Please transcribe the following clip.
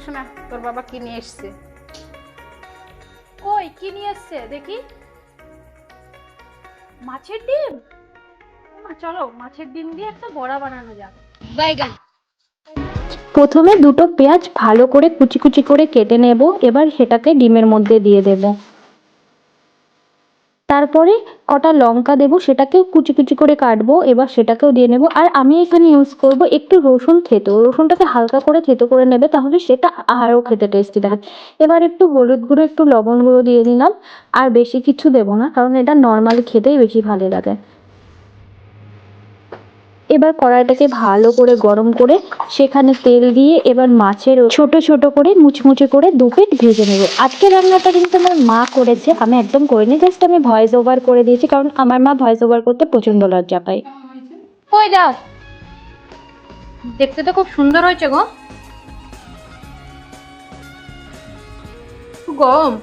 শোনা, তোর বাবা কি নিয়ে এসছে। কই কি নিয়ে এসছে দেখি? মাছের ডিম। চলো মাছের ডিম দিয়ে একটা বড়া বানানো যাক। বাইগান। প্রথমে দুটো পেঁয়াজ ভালো করে কুচি কুচি করে কেটে নেব, এবার সেটাকে ডিমের মধ্যে দিয়ে দেব। তারপরে কটা লঙ্কা দেব, সেটাকেও কুচি কুচি করে কাটবো, এবার সেটাকেও দিয়ে নেব। আর আমি এখানে ইউজ করব একটু রসুন থেতো, রসুনটাকে হালকা করে থেতো করে নেবে, তাহলে সেটা আরও খেতে টেস্টি লাগে। এবার একটু হলুদ গুঁড়ো একটু লবণ গুঁড়ো দিয়ে দিলাম, আর বেশি কিছু দেবো না, কারণ এটা নর্মালি খেতেই বেশি ভালো লাগে। এবার কড়াইটাকে ভালো করে গরম করে সেখানে তেল দিয়ে এবার মাছের ছোট ছোট করে মুচমুচে করে দু পিঠ ভেজে নেব। আজকে রান্নাটা কিন্তু আমার মা করেছে, আমি একদম করিনি, জাস্ট আমি ভয়েস ওভার করে দিয়েছি, কারণ আমার মা ভয়েস ওভার করতে প্রচন্ড লজ্জা পায়। কই দাও, দেখতে তো খুব সুন্দর হয়েছে গো। গরম।